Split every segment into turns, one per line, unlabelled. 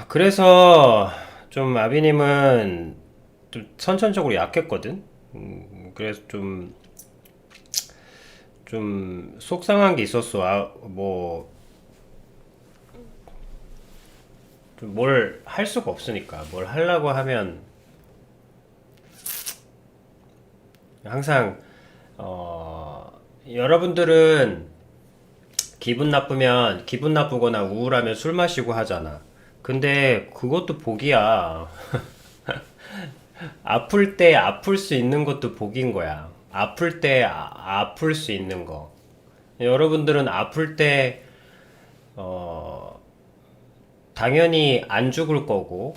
그래서 좀 아비님은 좀 선천적으로 약했거든. 그래서 좀 속상한 게 있었어. 뭐 좀 뭘 할 수가 없으니까 뭘 하려고 하면 항상 여러분들은 기분 나쁘면 기분 나쁘거나 우울하면 술 마시고 하잖아. 근데 그것도 복이야. 아플 때 아플 수 있는 것도 복인 거야. 아플 때 아플 수 있는 거. 여러분들은 아플 때 당연히 안 죽을 거고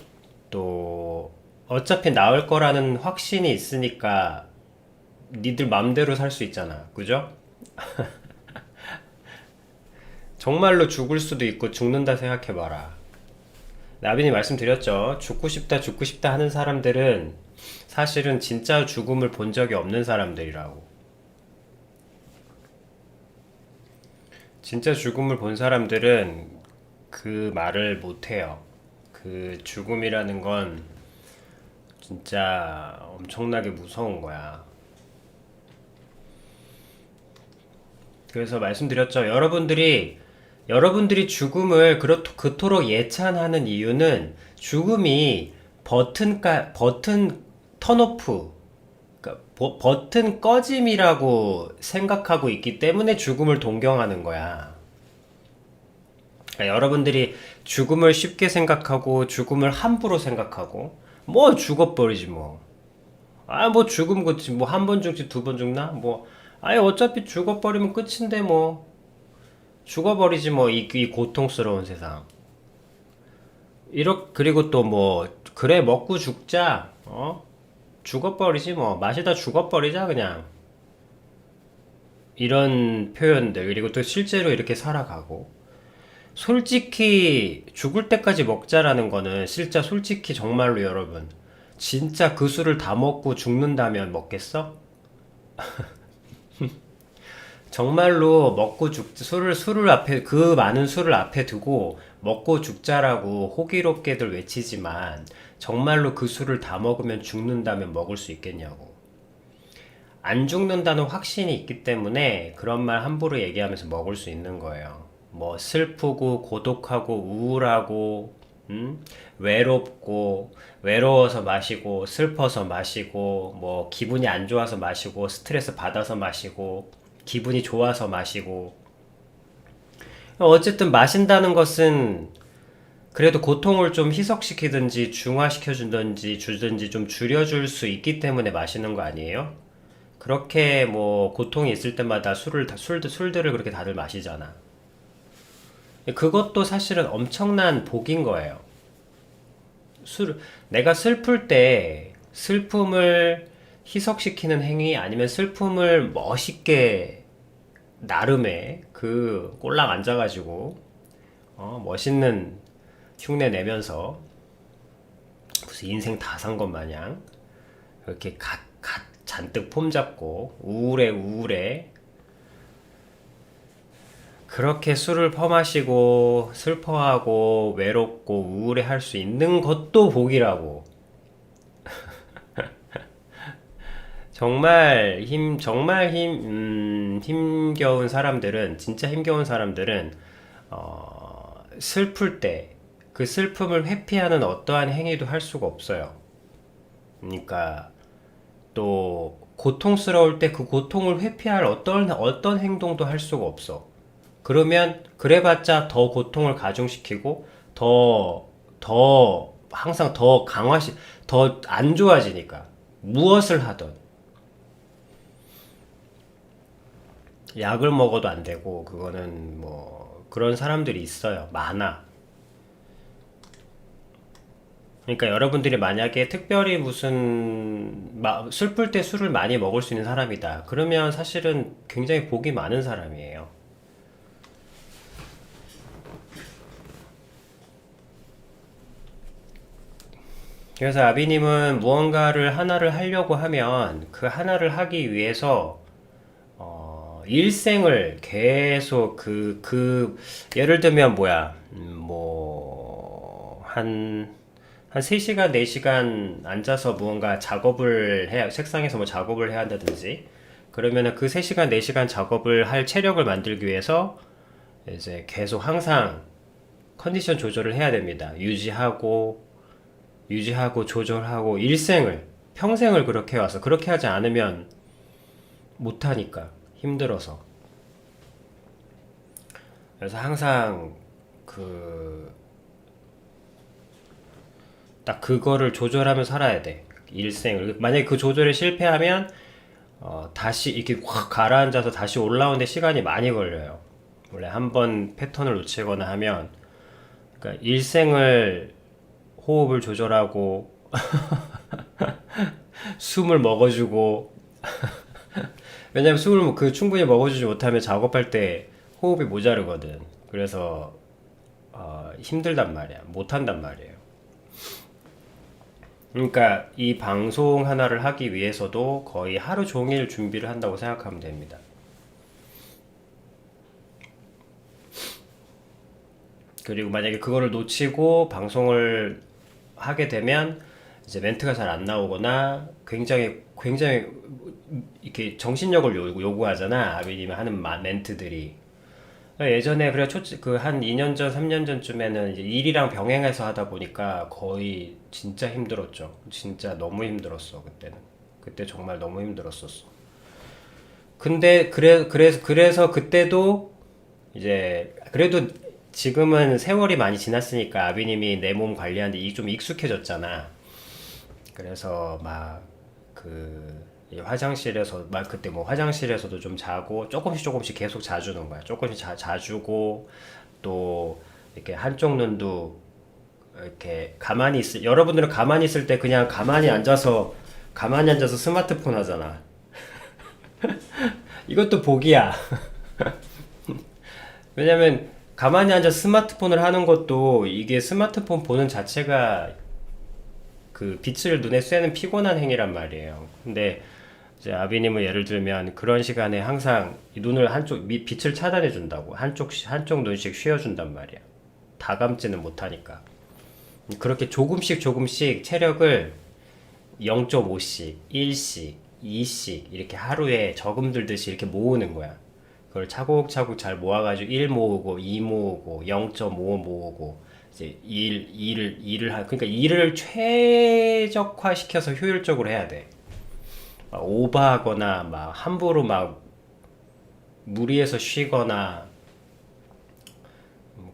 또 어차피 나을 거라는 확신이 있으니까 니들 맘대로 살 수 있잖아. 그죠? 정말로 죽을 수도 있고 죽는다 생각해봐라. 나빈이 말씀드렸죠. 죽고 싶다 하는 사람들은 사실은 진짜 죽음을 본 적이 없는 사람들이라고. 진짜 죽음을 본 사람들은 그 말을 못 해요. 그 죽음이라는 건 진짜 엄청나게 무서운 거야. 그래서 말씀드렸죠. 여러분들이 죽음을 그토록 예찬하는 이유는 죽음이 버튼 턴오프, 그러니까 버튼 꺼짐이라고 생각하고 있기 때문에 죽음을 동경하는 거야. 그러니까 여러분들이 죽음을 쉽게 생각하고 죽음을 함부로 생각하고 뭐 죽어버리지 뭐. 뭐 죽음 그치 뭐 한 번 죽지 두 번 죽나? 뭐 아예 어차피 죽어버리면 끝인데 뭐 죽어버리지 뭐 이 고통스러운 세상. 그리고 또 뭐 그래 먹고 죽자. 죽어버리지 뭐 마시다 죽어버리자 그냥. 이런 표현들 그리고 또 실제로 이렇게 살아가고 솔직히 죽을 때까지 먹자라는 거는 진짜 솔직히 정말로 여러분 진짜 그 술을 다 먹고 죽는다면 먹겠어? 정말로 먹고 술을 앞에, 그 많은 술을 앞에 두고 먹고 죽자라고 호기롭게들 외치지만 정말로 그 술을 다 먹으면 죽는다면 먹을 수 있겠냐고. 안 죽는다는 확신이 있기 때문에 그런 말 함부로 얘기하면서 먹을 수 있는 거예요. 뭐 슬프고 고독하고 우울하고 외롭고 외로워서 마시고 슬퍼서 마시고 뭐 기분이 안 좋아서 마시고 스트레스 받아서 마시고 기분이 좋아서 마시고 어쨌든 마신다는 것은 그래도 고통을 좀 희석시키든지 중화시켜주든지 주든지 좀 줄여줄 수 있기 때문에 마시는 거 아니에요? 그렇게 뭐 고통이 있을 때마다 술들을 그렇게 다들 마시잖아. 그것도 사실은 엄청난 복인 거예요. 술, 내가 슬플 때 슬픔을 희석시키는 행위 아니면 슬픔을 멋있게 나름의 그 꼴랑 앉아가지고 멋있는 흉내 내면서 무슨 인생 다 산 것 마냥 그렇게 갓 잔뜩 폼 잡고 우울해 그렇게 술을 퍼마시고 슬퍼하고 외롭고 우울해 할 수 있는 것도 복이라고. 힘겨운 사람들은, 진짜 힘겨운 사람들은, 슬플 때, 그 슬픔을 회피하는 어떠한 행위도 할 수가 없어요. 그러니까, 또, 고통스러울 때 그 고통을 회피할 어떤 행동도 할 수가 없어. 그러면, 그래봤자 더 고통을 가중시키고, 항상 더 안 좋아지니까. 무엇을 하든. 약을 먹어도 안 되고 그거는 뭐 그런 사람들이 있어요. 많아. 그러니까 여러분들이 만약에 특별히 슬플 때 술을 많이 먹을 수 있는 사람이다. 그러면 사실은 굉장히 복이 많은 사람이에요. 그래서 아비님은 무언가를 하나를 하려고 하면 그 하나를 하기 위해서 일생을 계속 예를 들면 뭐야, 한 3시간, 4시간 앉아서 무언가 작업을 해야, 책상에서 뭐 작업을 해야 한다든지, 그러면은 그 3시간, 4시간 작업을 할 체력을 만들기 위해서 이제 계속 항상 컨디션 조절을 해야 됩니다. 유지하고 조절하고 평생을 그렇게 해와서 그렇게 하지 않으면 못하니까 힘들어서. 그래서 항상 그 딱 그거를 조절하며 살아야 돼. 일생을. 만약에 그 조절에 실패하면 다시 이렇게 확 가라앉아서 다시 올라오는데 시간이 많이 걸려요. 원래 한 번 패턴을 놓치거나 하면, 그러니까 일생을 호흡을 조절하고 숨을 먹어주고, 왜냐면 숨을 충분히 먹어주지 못하면 작업할 때 호흡이 모자르거든. 그래서 힘들단 말이야. 못한단 말이에요. 그러니까 이 방송 하나를 하기 위해서도 거의 하루 종일 준비를 한다고 생각하면 됩니다. 그리고 만약에 그거를 놓치고 방송을 하게 되면 이제 멘트가 잘 안 나오거나 굉장히 이렇게 정신력을 요구하잖아. 아비님이 하는 멘트들이. 예전에 그래 그한 2년 전, 3년 전쯤에는 이제 일이랑 병행해서 하다 보니까 거의 진짜 힘들었죠. 진짜 너무 힘들었어, 그때는. 그때 정말 너무 힘들었었어. 근데 그래서 그때도 이제 그래도 지금은 세월이 많이 지났으니까 아비님이 내 몸 관리하는데 좀 익숙해졌잖아. 그래서 막 그 화장실에서 막 그때 뭐 화장실에서도 좀 자고 조금씩 계속 자주는 거야. 조금씩 자주고 또 이렇게 한쪽 눈도 이렇게 여러분들은 가만히 있을 때 그냥 가만히 앉아서 스마트폰 하잖아. 이것도 복이야. 왜냐면 가만히 앉아 스마트폰을 하는 것도 이게 스마트폰 보는 자체가 그 빛을 눈에 쐬는 피곤한 행위란 말이에요. 근데 이제 아비님은 예를 들면 그런 시간에 항상 이 눈을 빛을 차단해 준다고 한쪽 눈씩 쉬어준단 말이야. 다 감지는 못하니까. 그렇게 조금씩 체력을 0.5씩, 1씩, 2씩 이렇게 하루에 저금 들듯이 이렇게 모으는 거야. 그걸 차곡차곡 잘 모아가지고 1 모으고 2 모으고 0.5 모으고 이제 그러니까 일을 최적화시켜서 효율적으로 해야 돼. 막 오버하거나 막 함부로 막 무리해서 쉬거나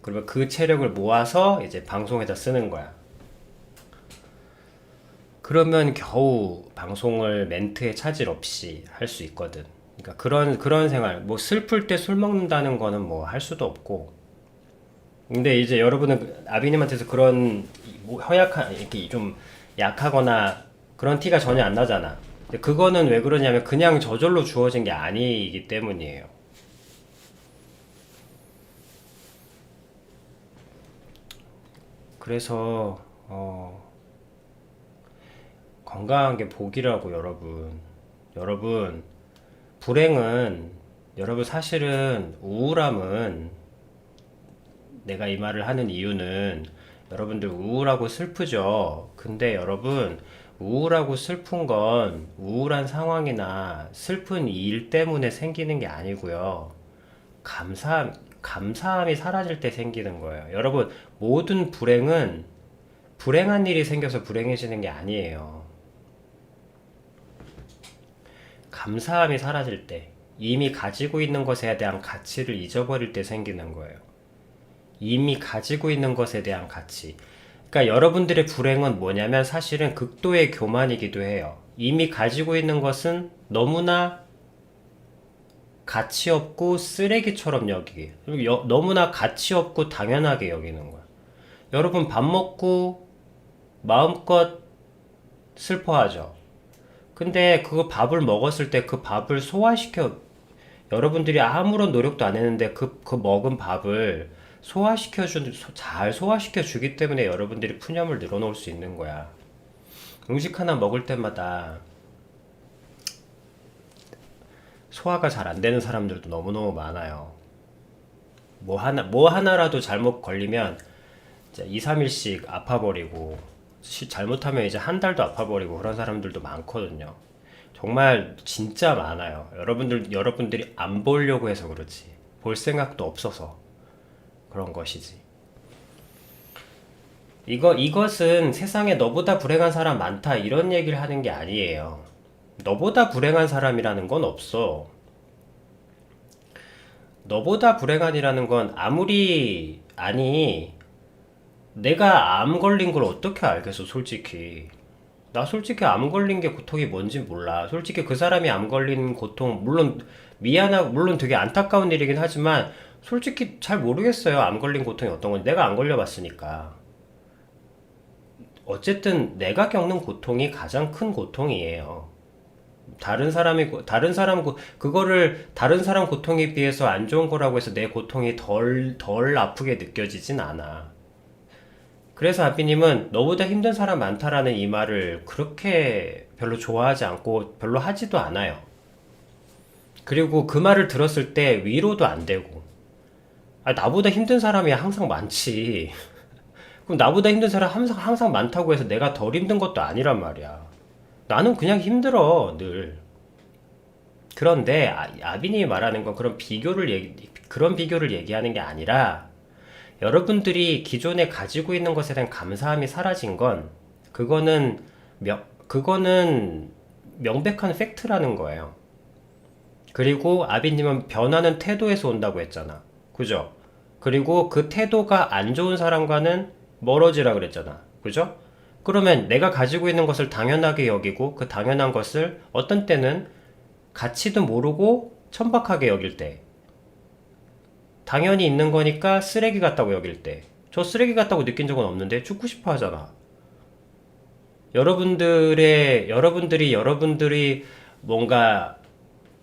그러면 그 체력을 모아서 이제 방송에다 쓰는 거야. 그러면 겨우 방송을 멘트에 차질 없이 할 수 있거든. 그러니까 그런 생활, 뭐 슬플 때 술 먹는다는 거는 뭐 할 수도 없고. 근데 이제 여러분은 아비님한테서 그런 뭐 허약한 이렇게 좀 약하거나 그런 티가 전혀 안 나잖아. 근데 그거는 왜 그러냐면 그냥 저절로 주어진 게 아니기 때문이에요. 그래서 건강한 게 복이라고 여러분 불행은 여러분 사실은 우울함은 내가 이 말을 하는 이유는 여러분들 우울하고 슬프죠. 근데 여러분 우울하고 슬픈 건 우울한 상황이나 슬픈 일 때문에 생기는 게 아니고요. 감사함이 사라질 때 생기는 거예요. 여러분 모든 불행은 불행한 일이 생겨서 불행해지는 게 아니에요. 감사함이 사라질 때, 이미 가지고 있는 것에 대한 가치를 잊어버릴 때 생기는 거예요. 이미 가지고 있는 것에 대한 가치. 그러니까 여러분들의 불행은 뭐냐면 사실은 극도의 교만이기도 해요. 이미 가지고 있는 것은 너무나 가치 없고 쓰레기처럼 여기게. 너무나 가치 없고 당연하게 여기는 거야. 여러분 밥 먹고 마음껏 슬퍼하죠. 근데 그 밥을 먹었을 때 그 밥을 여러분들이 아무런 노력도 안 했는데 그 먹은 밥을 잘 소화시켜 주기 때문에 여러분들이 푸념을 늘어놓을 수 있는 거야. 음식 하나 먹을 때마다 소화가 잘 안 되는 사람들도 너무너무 많아요. 뭐 하나라도 잘못 걸리면 진짜 2, 3일씩 아파버리고 잘못하면 이제 한 달도 아파버리고 그런 사람들도 많거든요. 정말 진짜 많아요. 여러분들이 안 보려고 해서 그렇지. 볼 생각도 없어서 그런 것이지. 이것은 세상에 너보다 불행한 사람 많다 이런 얘기를 하는 게 아니에요. 너보다 불행한 사람이라는 건 없어. 너보다 불행한이라는 건 아니, 내가 암 걸린 걸 어떻게 알겠어, 솔직히. 나 솔직히 암 걸린 게 고통이 뭔지 몰라. 솔직히 그 사람이 암 걸린 고통, 물론 미안하고, 물론 되게 안타까운 일이긴 하지만, 솔직히 잘 모르겠어요. 암 걸린 고통이 어떤 건지. 내가 안 걸려봤으니까. 어쨌든 내가 겪는 고통이 가장 큰 고통이에요. 그거를 다른 사람 고통에 비해서 안 좋은 거라고 해서 내 고통이 덜 아프게 느껴지진 않아. 그래서 아비님은 너보다 힘든 사람 많다라는 이 말을 그렇게 별로 좋아하지 않고 별로 하지도 않아요. 그리고 그 말을 들었을 때 위로도 안 되고, 나보다 힘든 사람이 항상 많지. 그럼 나보다 힘든 사람 항상 많다고 해서 내가 덜 힘든 것도 아니란 말이야. 나는 그냥 힘들어, 늘. 그런데 아비님이 말하는 건 그런 비교를 얘기하는 게 아니라 여러분들이 기존에 가지고 있는 것에 대한 감사함이 사라진 건 그거는 명백한 팩트라는 거예요. 그리고 아비님은 변하는 태도에서 온다고 했잖아. 그죠? 그리고 그 태도가 안 좋은 사람과는 멀어지라 그랬잖아. 그죠? 그러면 내가 가지고 있는 것을 당연하게 여기고 그 당연한 것을 어떤 때는 가치도 모르고 천박하게 여길 때, 당연히 있는 거니까 쓰레기 같다고 여길 때, 저 쓰레기 같다고 느낀 적은 없는데 죽고 싶어 하잖아. 여러분들이 뭔가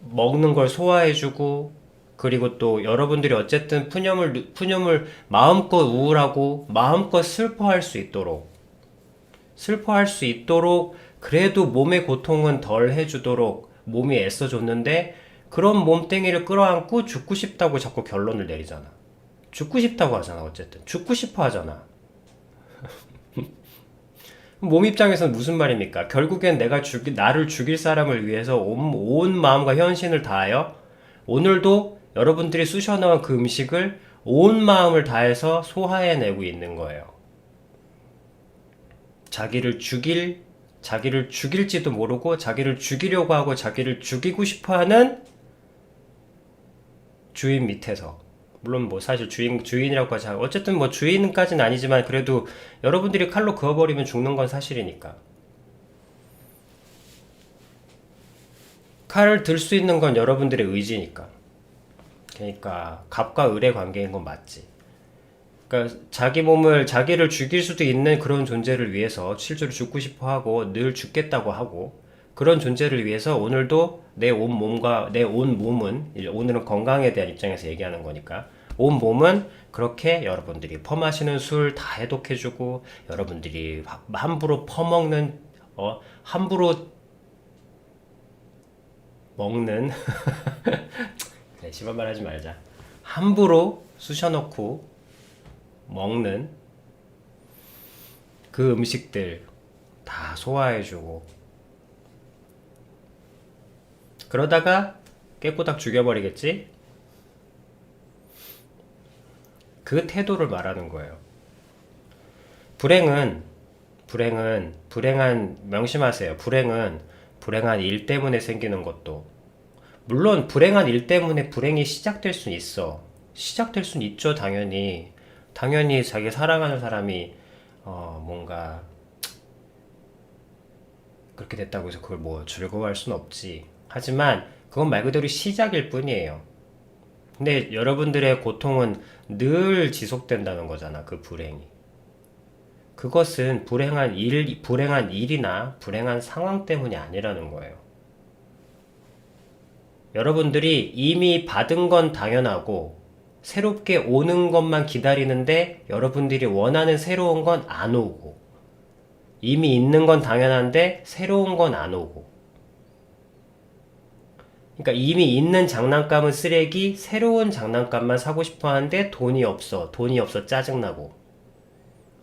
먹는 걸 소화해주고, 그리고 또 여러분들이 어쨌든 푸념을 마음껏 우울하고 마음껏 슬퍼할 수 있도록 그래도 몸의 고통은 덜 해주도록 몸이 애써줬는데, 그런 몸뚱이를 끌어안고 죽고 싶다고 자꾸 결론을 내리잖아. 죽고 싶다고 하잖아. 어쨌든 죽고 싶어 하잖아. 몸 입장에서는 무슨 말입니까? 결국엔 나를 죽일 사람을 위해서 온 마음과 현신을 다하여 오늘도 여러분들이 쑤셔넣은 그 음식을 온 마음을 다해서 소화해내고 있는 거예요. 자기를 죽일지도 모르고 자기를 죽이려고 하고 자기를 죽이고 싶어 하는 주인 밑에서. 물론 뭐 사실 주인이라고 하자. 어쨌든 뭐 주인까지는 아니지만 그래도 여러분들이 칼로 그어버리면 죽는 건 사실이니까. 칼을 들 수 있는 건 여러분들의 의지니까. 그러니까 갑과 을의 관계인 건 맞지. 그러니까 자기를 죽일 수도 있는 그런 존재를 위해서 실제로 죽고 싶어 하고 늘 죽겠다고 하고, 그런 존재를 위해서 오늘도 내 온 몸은, 오늘은 건강에 대한 입장에서 얘기하는 거니까, 온 몸은 그렇게 여러분들이 퍼마시는 술 다 해독해주고, 여러분들이 함부로 함부로 먹는, 그래, 심한 말 하지 말자. 함부로 쑤셔넣고 먹는 그 음식들 다 소화해주고, 그러다가 깨꼬닥 죽여버리겠지? 그 태도를 말하는 거예요. 명심하세요. 불행한 일 때문에 생기는 것도, 물론 불행한 일 때문에 불행이 시작될 순 있어. 시작될 순 있죠, 당연히. 당연히 자기 사랑하는 사람이 뭔가 그렇게 됐다고 해서 그걸 뭐 즐거워할 순 없지. 하지만 그건 말 그대로 시작일 뿐이에요. 근데 여러분들의 고통은 늘 지속된다는 거잖아, 그 불행이. 그것은 불행한 일이나 불행한 상황 때문이 아니라는 거예요. 여러분들이 이미 받은 건 당연하고 새롭게 오는 것만 기다리는데, 여러분들이 원하는 새로운 건 안 오고, 이미 있는 건 당연한데 새로운 건 안 오고, 그러니까 이미 있는 장난감은 쓰레기, 새로운 장난감만 사고 싶어 하는데 돈이 없어 짜증나고,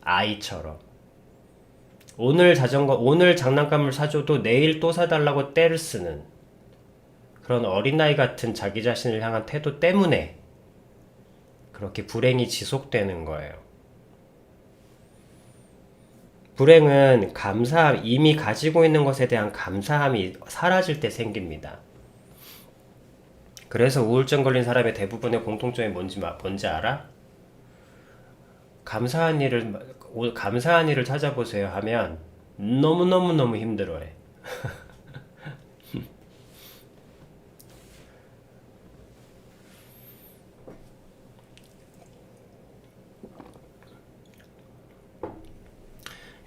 아이처럼. 오늘 장난감을 사줘도 내일 또 사달라고 떼를 쓰는 그런 어린아이 같은 자기 자신을 향한 태도 때문에 그렇게 불행이 지속되는 거예요. 불행은 이미 가지고 있는 것에 대한 감사함이 사라질 때 생깁니다. 그래서 우울증 걸린 사람의 대부분의 공통점이 뭔지 알아? 감사한 일을 찾아보세요 하면 너무너무너무 힘들어해.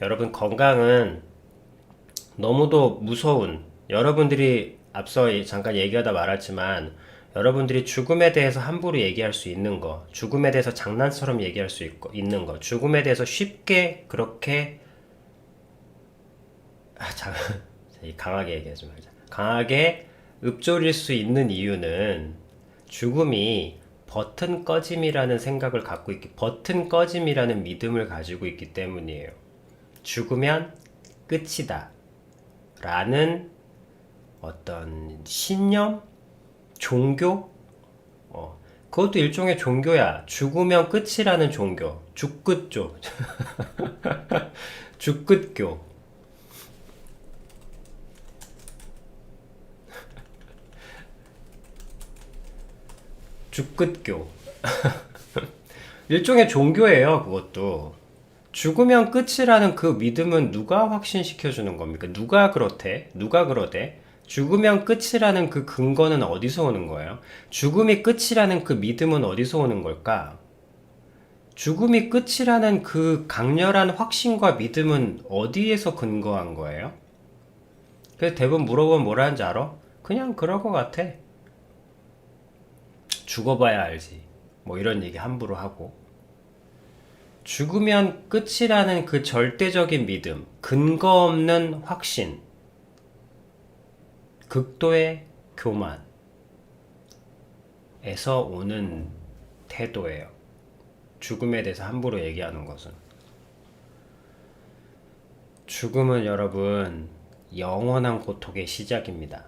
여러분, 건강은 너무도 무서운, 여러분들이 앞서 잠깐 얘기하다 말았지만, 여러분들이 죽음에 대해서 함부로 얘기할 수 있는 거, 죽음에 대해서 장난처럼 얘기할 수 있는 거, 죽음에 대해서 쉽게 그렇게, 강하게 얘기하지 말자. 강하게 읊조릴 수 있는 이유는 죽음이 버튼 꺼짐이라는 생각을 갖고 버튼 꺼짐이라는 믿음을 가지고 있기 때문이에요. 죽으면 끝이다. 라는 어떤 신념? 종교? 그것도 일종의 종교야. 죽으면 끝이라는 종교. 죽끝조. 죽끝교. 죽끝교. 일종의 종교예요, 그것도. 죽으면 끝이라는 그 믿음은 누가 확신시켜주는 겁니까? 누가 그렇대? 누가 그러대? 죽으면 끝이라는 그 근거는 어디서 오는 거예요? 죽음이 끝이라는 그 믿음은 어디서 오는 걸까? 죽음이 끝이라는 그 강렬한 확신과 믿음은 어디에서 근거한 거예요? 그래서 대부분 물어보면 뭐라 하는지 알아? 그냥 그럴 것 같아. 죽어봐야 알지. 뭐 이런 얘기 함부로 하고. 죽으면 끝이라는 그 절대적인 믿음, 근거 없는 확신, 극도의 교만에서 오는 태도예요. 죽음에 대해서 함부로 얘기하는 것은. 죽음은 여러분, 영원한 고통의 시작입니다.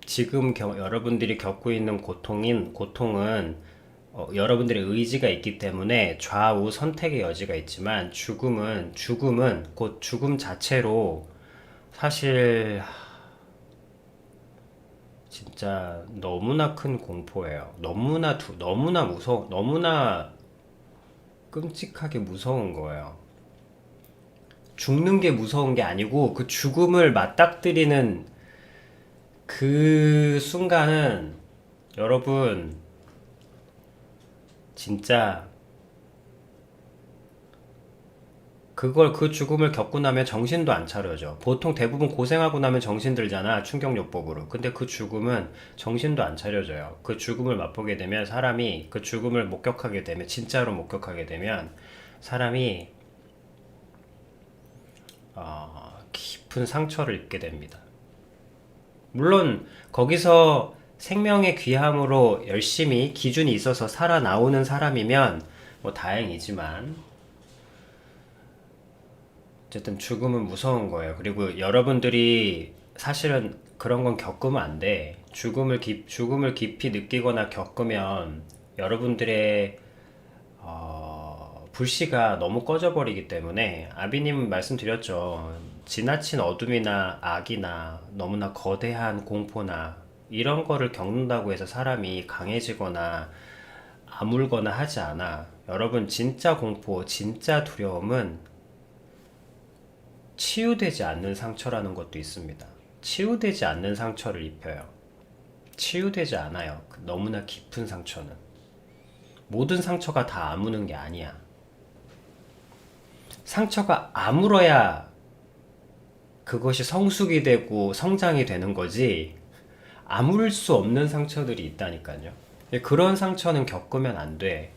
지금 여러분들이 겪고 있는 고통은 여러분들의 의지가 있기 때문에 좌우 선택의 여지가 있지만 죽음은 곧 죽음 자체로 사실 진짜 너무나 큰 공포예요. 너무나 무서워, 너무나 끔찍하게 무서운 거예요. 죽는 게 무서운 게 아니고 그 죽음을 맞닥뜨리는 그 순간은 여러분 진짜 그 죽음을 겪고 나면 정신도 안 차려져. 보통 대부분 고생하고 나면 정신 들잖아, 충격요법으로. 근데 그 죽음은 정신도 안 차려져요. 그 죽음을 맛보게 되면 사람이 그 죽음을 진짜로 목격하게 되면 사람이 깊은 상처를 입게 됩니다. 물론 거기서 생명의 귀함으로 열심히 기준이 있어서 살아나오는 사람이면 뭐 다행이지만 어쨌든 죽음은 무서운 거예요. 그리고 여러분들이 사실은 그런 건 겪으면 안 돼. 죽음을 깊이 느끼거나 겪으면 여러분들의 불씨가 너무 꺼져버리기 때문에 아비님 말씀드렸죠. 지나친 어둠이나 악이나 너무나 거대한 공포나 이런 거를 겪는다고 해서 사람이 강해지거나 아물거나 하지 않아. 여러분, 진짜 공포, 진짜 두려움은 치유되지 않는 상처라는 것도 있습니다. 치유되지 않는 상처를 입혀요. 치유되지 않아요. 너무나 깊은 상처는. 모든 상처가 다 아무는 게 아니야. 상처가 아물어야 그것이 성숙이 되고 성장이 되는 거지, 아물 수 없는 상처들이 있다니까요. 그런 상처는 겪으면 안 돼.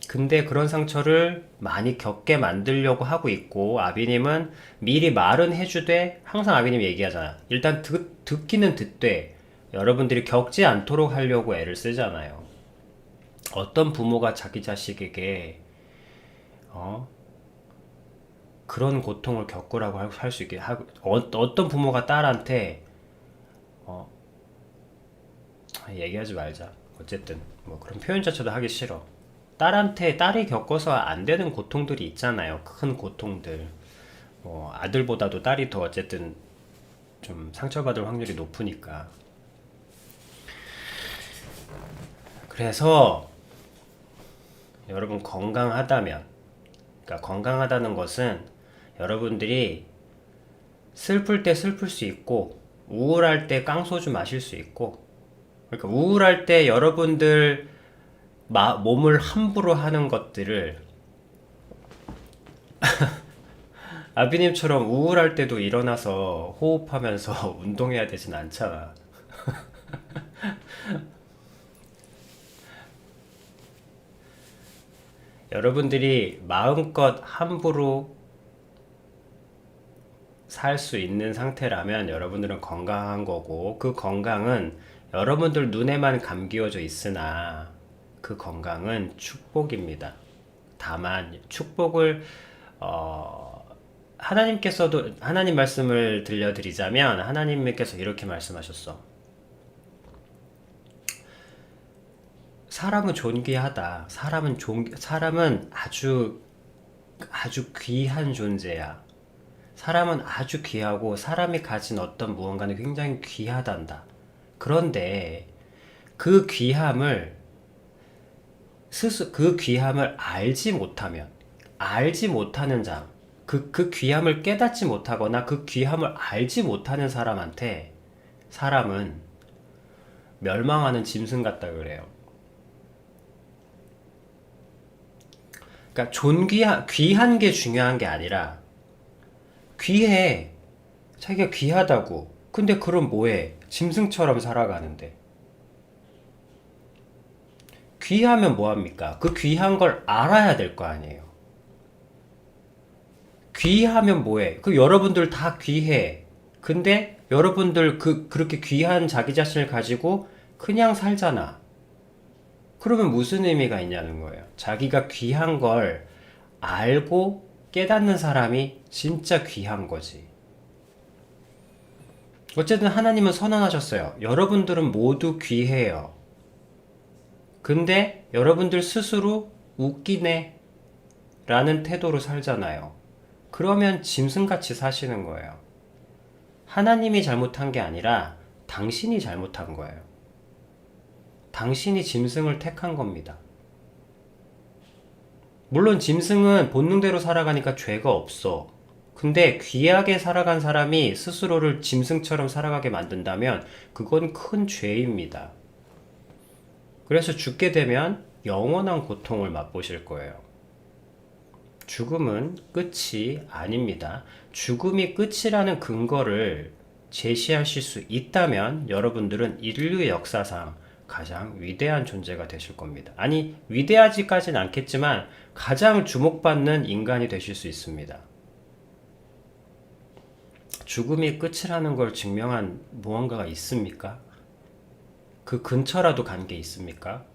근데 그런 상처를 많이 겪게 만들려고 하고 있고, 아비님은 미리 말은 해주되 항상 아비님이 얘기하잖아. 일단 듣기는 듣되 여러분들이 겪지 않도록 하려고 애를 쓰잖아요. 어떤 부모가 자기 자식에게 어? 그런 고통을 겪으라고 할 수 있게 하고, 어떤 부모가 딸한테 어, 얘기하지 말자. 어쨌든 뭐 그런 표현 자체도 하기 싫어. 딸한테 딸이 겪어서 안 되는 고통들이 있잖아요. 큰 고통들. 뭐 아들보다도 딸이 더 어쨌든 좀 상처받을 확률이 높으니까. 그래서 여러분 건강하다면, 그러니까 건강하다는 것은 여러분들이 슬플 때 슬플 수 있고 우울할 때 깡소주 마실 수 있고, 그러니까 우울할 때 여러분들 몸을 함부로 하는 것들을, 아비님처럼 우울할 때도 일어나서 호흡하면서 운동해야 되진 않잖아. 여러분들이 마음껏 함부로 살 수 있는 상태라면 여러분들은 건강한 거고, 그 건강은 여러분들 눈에만 감기어져 있으나 그 건강은 축복입니다. 다만 축복을 하나님께서도, 하나님 말씀을 들려드리자면 하나님께서 이렇게 말씀하셨어. 사람은 존귀하다. 사람은 아주 귀한 존재야. 사람은 아주 귀하고 사람이 가진 어떤 무언가는 굉장히 귀하단다. 그런데 그 귀함을 그 귀함을 알지 못하는 자, 그 귀함을 깨닫지 못하거나 그 귀함을 알지 못하는 사람한테 사람은 멸망하는 짐승 같다 그래요. 그러니까 귀한 게 중요한 게 아니라, 귀해. 자기가 귀하다고. 근데 그럼 뭐해? 짐승처럼 살아가는데. 귀하면 뭐합니까? 그 귀한 걸 알아야 될 거 아니에요. 귀하면 뭐해? 그 여러분들 다 귀해. 근데 여러분들 그렇게 귀한 자기 자신을 가지고 그냥 살잖아. 그러면 무슨 의미가 있냐는 거예요. 자기가 귀한 걸 알고 깨닫는 사람이 진짜 귀한 거지. 어쨌든 하나님은 선언하셨어요. 여러분들은 모두 귀해요. 근데 여러분들 스스로 웃기네 라는 태도로 살잖아요. 그러면 짐승같이 사시는 거예요. 하나님이 잘못한 게 아니라 당신이 잘못한 거예요. 당신이 짐승을 택한 겁니다. 물론 짐승은 본능대로 살아가니까 죄가 없어. 근데 귀하게 살아간 사람이 스스로를 짐승처럼 살아가게 만든다면 그건 큰 죄입니다. 그래서 죽게 되면 영원한 고통을 맛보실 거예요. 죽음은 끝이 아닙니다. 죽음이 끝이라는 근거를 제시하실 수 있다면 여러분들은 인류 역사상 가장 위대한 존재가 되실 겁니다. 아니, 위대하지까지는 않겠지만 가장 주목받는 인간이 되실 수 있습니다. 죽음이 끝이라는 걸 증명한 무언가가 있습니까? 그 근처라도 간 게 있습니까?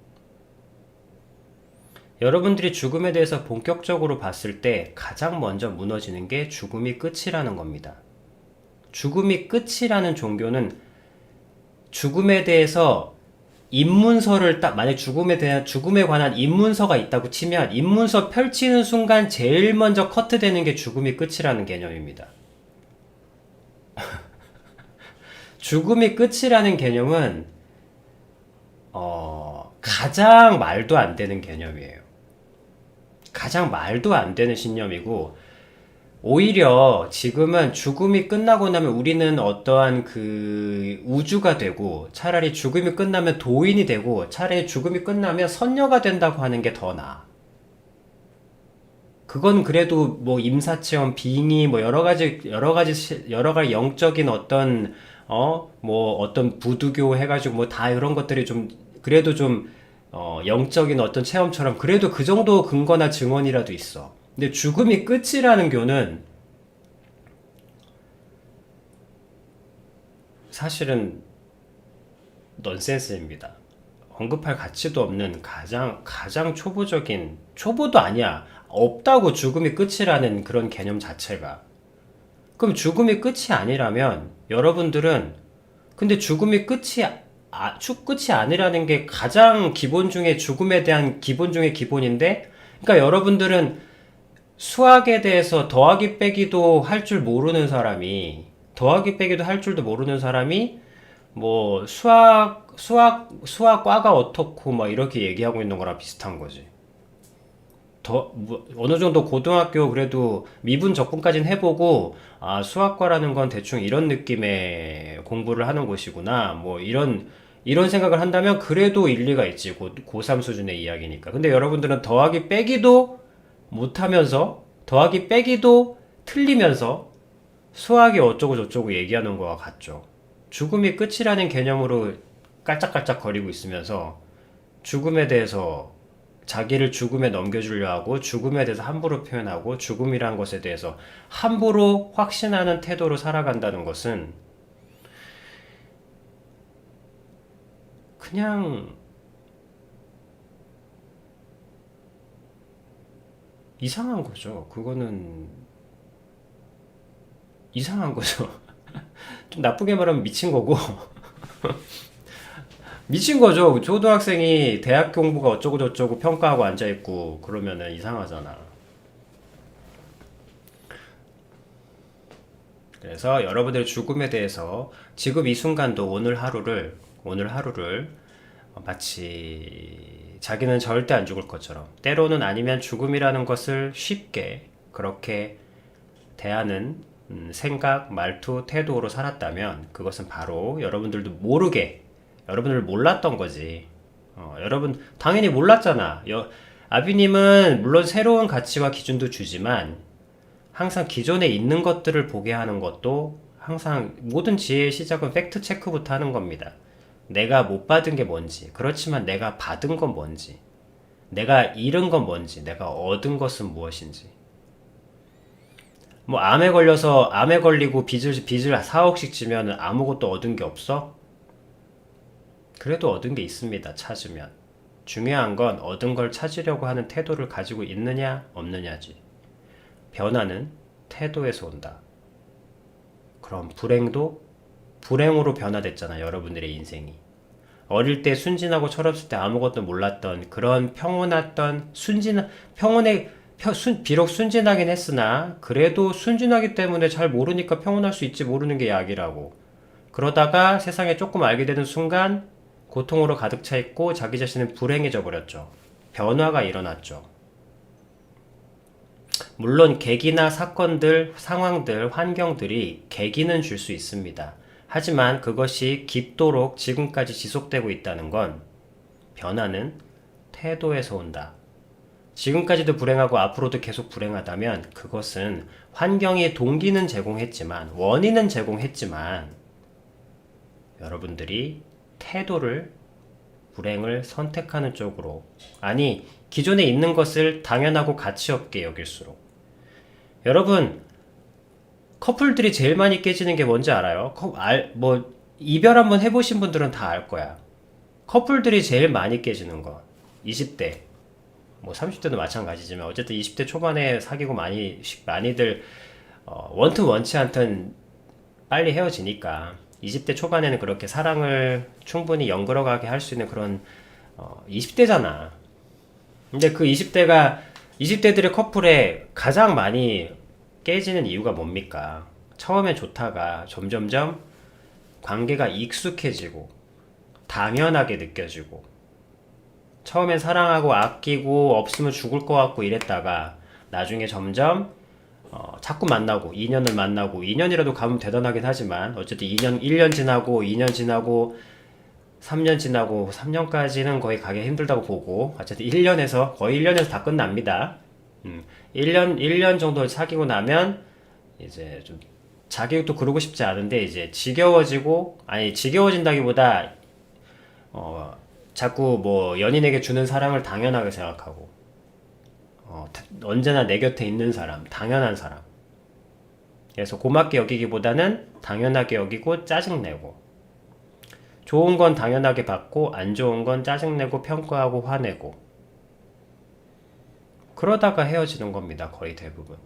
여러분들이 죽음에 대해서 본격적으로 봤을 때 가장 먼저 무너지는 게 죽음이 끝이라는 겁니다. 죽음이 끝이라는 종교는 죽음에 대해서 입문서를 만약 죽음에 관한 입문서가 있다고 치면 입문서 펼치는 순간 제일 먼저 커트되는 게 죽음이 끝이라는 개념입니다. 죽음이 끝이라는 개념은 가장 말도 안 되는 개념이에요. 가장 말도 안 되는 신념이고, 오히려 지금은 죽음이 끝나고 나면 우리는 어떠한 그 우주가 되고, 차라리 죽음이 끝나면 도인이 되고, 차라리 죽음이 끝나면 선녀가 된다고 하는 게 더 나아. 그건 그래도 뭐 임사체험, 빙의, 뭐 여러 가지 영적인 어떤 뭐 어떤 부두교 해가지고 뭐 다 이런 것들이 좀 그래도 좀 영적인 어떤 체험처럼 그래도 그 정도 근거나 증언이라도 있어. 근데 죽음이 끝이라는 교는 사실은 넌센스입니다. 언급할 가치도 없는 가장 초보적인, 초보도 아니야. 없다고 죽음이 끝이라는 그런 개념 자체가. 그럼 죽음이 끝이 아니라면 여러분들은 근데 죽음이 끝이 아니라는 게 가장 기본 중에 죽음에 대한 기본 중에 기본인데 그러니까 여러분들은 수학에 대해서 더하기 빼기도 할 줄 모르는 사람이 더하기 빼기도 할 줄도 모르는 사람이 뭐 수학과가 어떻고 막 이렇게 얘기하고 있는 거랑 비슷한 거지. 어느 정도 고등학교 그래도 미분 적분까지는 해보고 아 수학과라는 건 대충 이런 느낌의 공부를 하는 곳이구나 뭐 이런 생각을 한다면 그래도 일리가 있지 고3 수준의 이야기니까. 근데 여러분들은 더하기 빼기도 못하면서 더하기 빼기도 틀리면서 수학이 어쩌고 저쩌고 얘기하는 거와 같죠. 죽음이 끝이라는 개념으로 깔짝깔짝 거리고 있으면서 죽음에 대해서 자기를 죽음에 넘겨주려 하고 죽음에 대해서 함부로 표현하고 죽음이란 것에 대해서 함부로 확신하는 태도로 살아간다는 것은 그냥 이상한 거죠. 그거는 이상한 거죠. 좀 나쁘게 말하면 미친 거고 미친 거죠. 초등학생이 대학 공부가 어쩌고 저쩌고 평가하고 앉아있고 그러면은 이상하잖아. 그래서 여러분들의 죽음에 대해서 지금 이 순간도 오늘 하루를 마치 자기는 절대 안 죽을 것처럼 때로는 아니면 죽음이라는 것을 쉽게 그렇게 대하는 생각, 말투, 태도로 살았다면 그것은 바로 여러분들도 모르게 여러분들 몰랐던 거지. 여러분 당연히 몰랐잖아. 아비님은 물론 새로운 가치와 기준도 주지만 항상 기존에 있는 것들을 보게 하는 것도 항상 모든 지혜의 시작은 팩트 체크부터 하는 겁니다. 내가 못 받은 게 뭔지, 그렇지만 내가 받은 건 뭔지, 내가 잃은 건 뭔지, 내가 얻은 것은 무엇인지. 뭐 암에 걸리고 빚을 4억씩 지면 아무것도 얻은 게 없어? 그래도 얻은 게 있습니다. 찾으면. 중요한 건 얻은 걸 찾으려고 하는 태도를 가지고 있느냐, 없느냐지. 변화는 태도에서 온다. 그럼 불행도 불행으로 변화됐잖아, 여러분들의 인생이. 어릴 때 순진하고 철없을 때 아무것도 몰랐던 그런 평온했던 비록 순진하긴 했으나 그래도 순진하기 때문에 잘 모르니까 평온할 수 있지 모르는 게 약이라고. 그러다가 세상에 조금 알게 되는 순간 고통으로 가득 차 있고 자기 자신은 불행해져 버렸죠. 변화가 일어났죠. 물론 계기나 사건들, 상황들, 환경들이 계기는 줄 수 있습니다. 하지만 그것이 깊도록 지금까지 지속되고 있다는 건 변화는 태도에서 온다. 지금까지도 불행하고 앞으로도 계속 불행하다면 그것은 환경이 동기는 제공했지만 원인은 제공했지만 여러분들이 태도를 불행을 선택하는 쪽으로 아니 기존에 있는 것을 당연하고 가치 없게 여길수록 여러분 커플들이 제일 많이 깨지는 게 뭔지 알아요? 이별 한번 해보신 분들은 다 알 거야. 커플들이 제일 많이 깨지는 거 20대 뭐 30대도 마찬가지지만 어쨌든 20대 초반에 사귀고 많이들 원튼 원치 않든 빨리 헤어지니까 20대 초반에는 그렇게 사랑을 충분히 연결어가게 할 수 있는 그런 20대잖아. 근데 그 20대들의 커플에 가장 많이 깨지는 이유가 뭡니까? 처음엔 좋다가 점점점 관계가 익숙해지고 당연하게 느껴지고 처음엔 사랑하고 아끼고 없으면 죽을 것 같고 이랬다가 나중에 점점 자꾸 만나고 2년을 만나고 2년이라도 가면 대단하긴 하지만 어쨌든 1년 지나고 2년 지나고 3년 지나고 3년까지는 거의 가기 힘들다고 보고 어쨌든 1년에서 다 끝납니다. 1년 정도 사귀고 나면 이제 좀 자기도 그러고 싶지 않은데 이제 지겨워진다기보다 자꾸 뭐 연인에게 주는 사랑을 당연하게 생각하고 언제나 내 곁에 있는 사람, 당연한 사람. 그래서 고맙게 여기기보다는 당연하게 여기고 짜증내고 좋은 건 당연하게 받고 안 좋은 건 짜증내고 평가하고 화내고 그러다가 헤어지는 겁니다. 거의 대부분.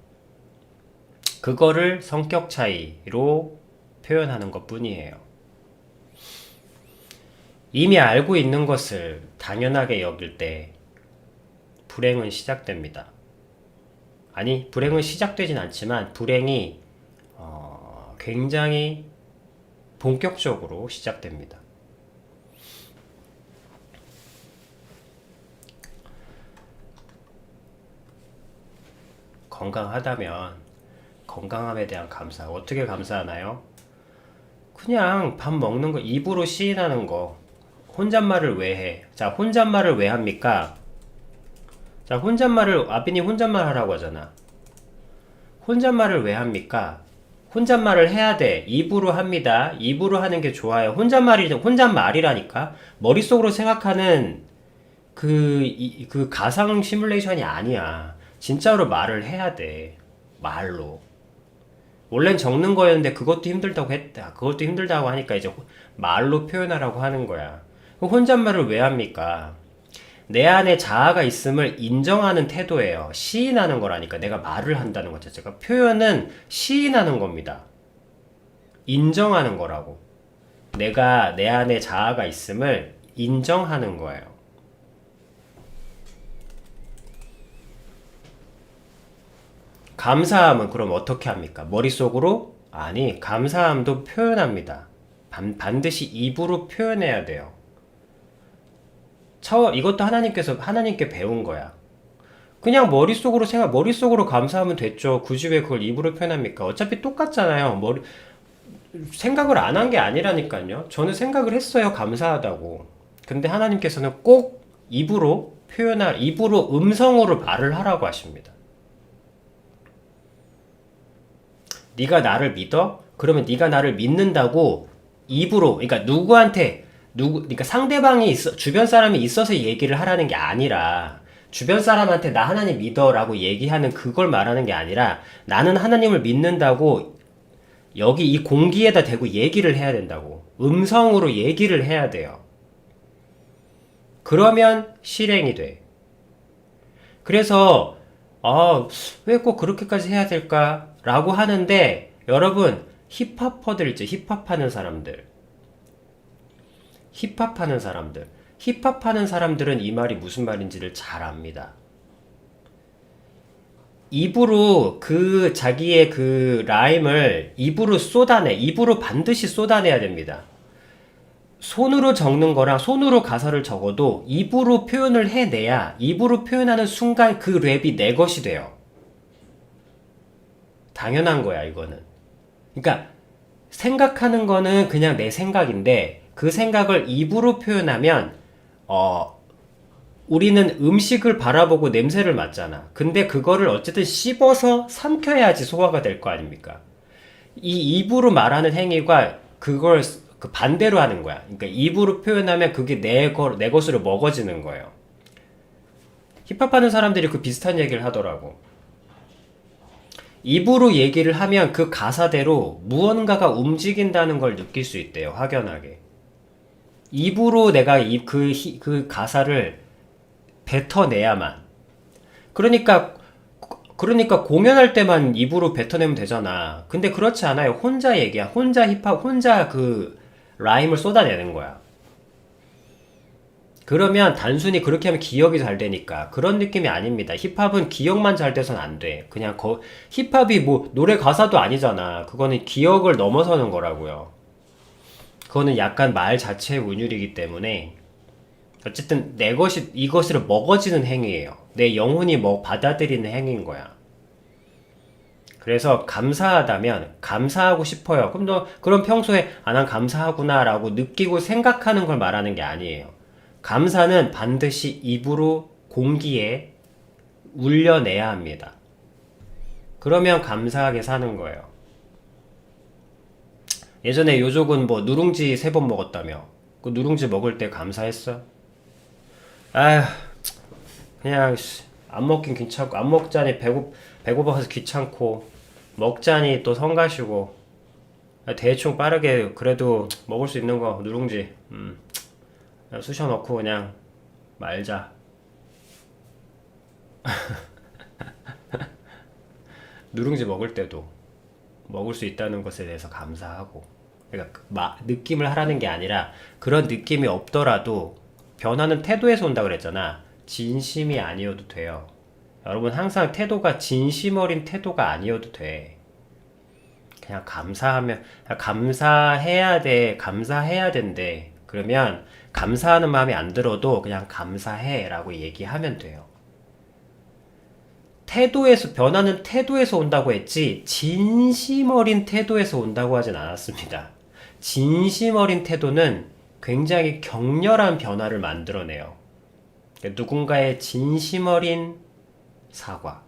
그거를 성격 차이로 표현하는 것 뿐이에요. 이미 알고 있는 것을 당연하게 여길 때 불행은 시작됩니다. 아니, 불행은 시작되진 않지만 불행이 굉장히 본격적으로 시작됩니다. 건강하다면 건강함에 대한 감사. 어떻게 감사하나요? 그냥 밥 먹는 거, 입으로 시인하는 거. 혼잣말을 왜 해? 자, 혼잣말을 왜 합니까? 자, 혼잣말을, 아빈이 혼잣말 하라고 하잖아. 혼잣말을 왜 합니까? 혼잣말을 해야 돼. 입으로 합니다. 입으로 하는 게 좋아요. 혼잣말이라니까? 머릿속으로 생각하는 그 가상 시뮬레이션이 아니야. 진짜로 말을 해야 돼. 말로. 원래는 적는 거였는데 그것도 힘들다고 했다. 그것도 힘들다고 하니까 이제 말로 표현하라고 하는 거야. 혼잣말을 왜 합니까? 내 안에 자아가 있음을 인정하는 태도예요. 시인하는 거라니까. 내가 말을 한다는 것 자체가. 표현은 시인하는 겁니다. 인정하는 거라고. 내가 내 안에 자아가 있음을 인정하는 거예요. 감사함은 그럼 어떻게 합니까? 머릿속으로? 아니, 감사함도 표현합니다. 반드시 입으로 표현해야 돼요. 이것도 하나님께 배운 거야. 그냥 머릿속으로 감사하면 됐죠. 굳이 왜 그걸 입으로 표현합니까? 어차피 똑같잖아요. 생각을 안 한 게 아니라니까요. 저는 생각을 했어요. 감사하다고. 근데 하나님께서는 꼭 입으로 음성으로 말을 하라고 하십니다. 네가 나를 믿어? 그러면 네가 나를 믿는다고 입으로, 그러니까 그러니까 주변 사람이 있어서 얘기를 하라는 게 아니라, 주변 사람한테 나 하나님 믿어라고 얘기하는 그걸 말하는 게 아니라, 나는 하나님을 믿는다고 여기 이 공기에다 대고 얘기를 해야 된다고. 음성으로 얘기를 해야 돼요. 그러면 실행이 돼. 그래서 왜 꼭 그렇게까지 해야 될까? 라고 하는데, 여러분, 힙합퍼들 있죠. 힙합하는 사람들은 이 말이 무슨 말인지를 잘 압니다. 입으로 자기의 라임을 입으로 반드시 쏟아내야 됩니다. 손으로 적는 거랑 손으로 가사를 적어도 입으로 표현을 해내야, 입으로 표현하는 순간 그 랩이 내 것이 돼요. 당연한 거야, 이거는. 그러니까 생각하는 거는 그냥 내 생각인데, 그 생각을 입으로 표현하면 우리는 음식을 바라보고 냄새를 맡잖아. 근데 그거를 어쨌든 씹어서 삼켜야지 소화가 될 거 아닙니까? 이 입으로 말하는 행위가 그걸 반대로 하는 거야. 그러니까 입으로 표현하면 그게 내 것으로 먹어지는 거예요. 힙합하는 사람들이 그 비슷한 얘기를 하더라고. 입으로 얘기를 하면 그 가사대로 무언가가 움직인다는 걸 느낄 수 있대요. 확연하게. 입으로 내가 그 가사를 뱉어내야만. 그러니까 공연할 때만 입으로 뱉어내면 되잖아. 근데 그렇지 않아요. 혼자 얘기야. 혼자 라임을 쏟아내는 거야. 그러면 단순히 그렇게 하면 기억이 잘 되니까. 그런 느낌이 아닙니다. 힙합은 기억만 잘 돼선 안 돼. 힙합이 노래 가사도 아니잖아. 그거는 기억을 넘어서는 거라고요. 그거는 약간 말 자체의 운율이기 때문에 어쨌든 이것을 먹어지는 행위예요. 내 영혼이 받아들이는 행위인 거야. 그래서 감사하다면 감사하고 싶어요. 그럼 평소에 난 감사하구나 라고 느끼고 생각하는 걸 말하는 게 아니에요. 감사는 반드시 입으로 공기에 울려내야 합니다. 그러면 감사하게 사는 거예요. 예전에 요족은 누룽지 3번 먹었다며. 그 누룽지 먹을 때 감사했어? 아휴, 그냥 안 먹긴 귀찮고, 안 먹자니 배고파서 귀찮고, 먹자니 또 성가시고. 대충 빠르게 그래도 먹을 수 있는 거 누룽지 그냥 쑤셔 넣고 그냥 말자. 누룽지 먹을 때도 먹을 수 있다는 것에 대해서 감사하고, 그러니까 느낌을 하라는 게 아니라 그런 느낌이 없더라도 변화는 태도에서 온다 그랬잖아. 진심이 아니어도 돼요. 여러분 항상 태도가 진심 어린 태도가 아니어도 돼. 그냥 감사하면 감사해야 돼. 감사해야 된대. 그러면 감사하는 마음이 안 들어도 그냥 감사해라고 얘기하면 돼요. 태도에서 변화는 태도에서 온다고 했지 진심 어린 태도에서 온다고 하진 않았습니다. 진심 어린 태도는 굉장히 격렬한 변화를 만들어내요. 누군가의 진심 어린 사과.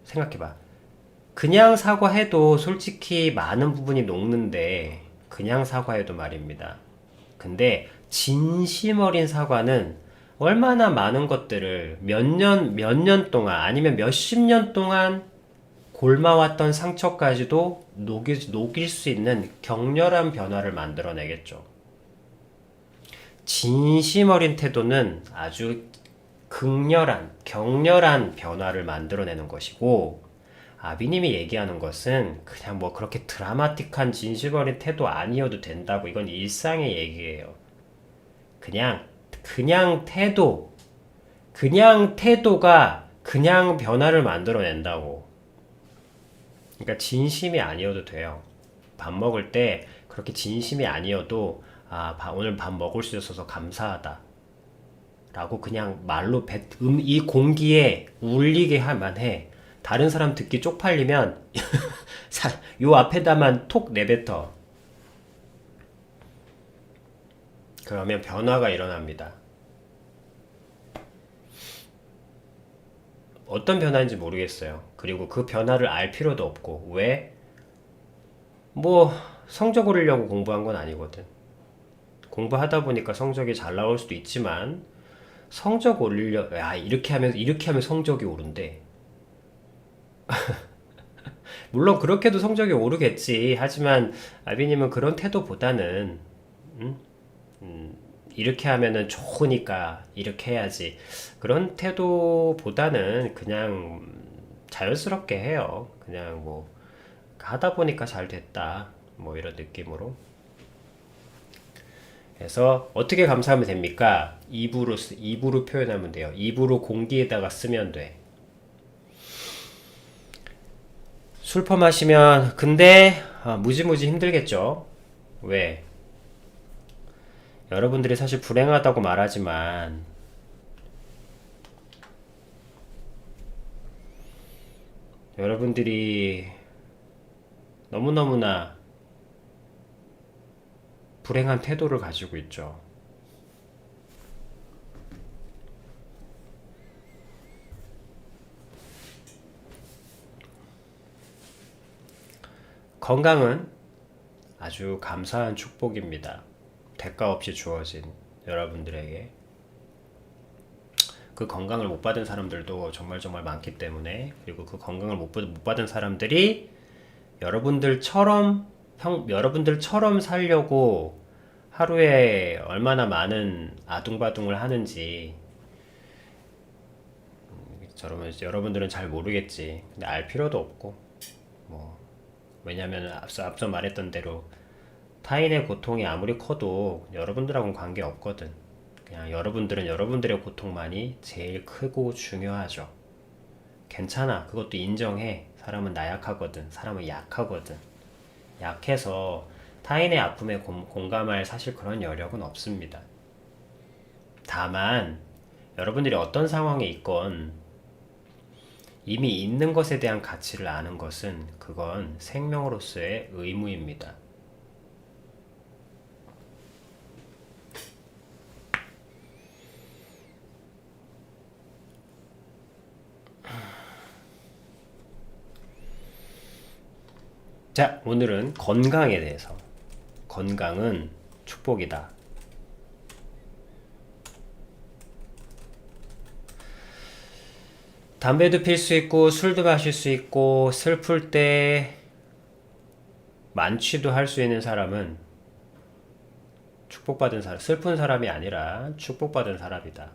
생각해봐. 그냥 사과해도 솔직히 많은 부분이 녹는데, 그냥 사과해도 말입니다. 근데 진심 어린 사과는 얼마나 많은 것들을 몇 년 동안 아니면 몇십 년 동안 골마왔던 상처까지도 녹일 수 있는 격렬한 변화를 만들어내겠죠. 진심 어린 태도는 아주 격렬한 변화를 만들어내는 것이고, 아비님이 얘기하는 것은 그냥 뭐 그렇게 드라마틱한 진심 어린 태도 아니어도 된다고, 이건 일상의 얘기예요. 그냥 태도가 그냥 변화를 만들어낸다고. 그러니까 진심이 아니어도 돼요. 밥 먹을 때 그렇게 진심이 아니어도 오늘 밥 먹을 수 있어서 감사하다 라고 그냥 말로 이 공기에 울리게 하만 해. 다른 사람 듣기 쪽팔리면 요 앞에다만 톡 내뱉어. 그러면 변화가 일어납니다. 어떤 변화인지 모르겠어요. 그리고 그 변화를 알 필요도 없고. 왜? 뭐 성적 오르려고 공부한 건 아니거든. 공부하다 보니까 성적이 잘 나올 수도 있지만, 성적 이렇게 하면 성적이 오른대. 물론 그렇게도 성적이 오르겠지. 하지만 아비님은 그런 태도보다는 이렇게 하면은 좋으니까 이렇게 해야지, 그런 태도보다는 그냥 자연스럽게 해요. 그냥 뭐 하다 보니까 잘 됐다, 뭐 이런 느낌으로. 그래서 어떻게 감사하면 됩니까? 입으로 표현하면 돼요. 입으로 공기에다가 쓰면 돼. 술퍼 마시면 근데 무지무지 힘들겠죠. 왜? 여러분들이 사실 불행하다고 말하지만 여러분들이 너무너무나 불행한 태도를 가지고 있죠. 건강은 아주 감사한 축복입니다. 대가 없이 주어진 여러분들에게. 그 건강을 못 받은 사람들도 정말 많기 때문에, 그리고 그 건강을 못 받은 사람들이 여러분들처럼 살려고 하루에 얼마나 많은 아둥바둥을 하는지 여러분들은 잘 모르겠지. 근데 알 필요도 없고, 뭐 왜냐면 앞서 말했던 대로 타인의 고통이 아무리 커도 여러분들하고는 관계 없거든. 그냥 여러분들은 여러분들의 고통만이 제일 크고 중요하죠. 괜찮아. 그것도 인정해. 사람은 나약하거든. 사람은 약하거든. 약해서 타인의 아픔에 공감할 사실 그런 여력은 없습니다. 다만 여러분들이 어떤 상황에 있건 이미 있는 것에 대한 가치를 아는 것은, 그건 생명으로서의 의무입니다. 자, 오늘은 건강에 대해서. 건강은 축복이다. 담배도 필 수 있고 술도 마실 수 있고 슬플 때 만취도 할 수 있는 사람은 축복받은 사람, 슬픈 사람이 아니라 축복받은 사람이다.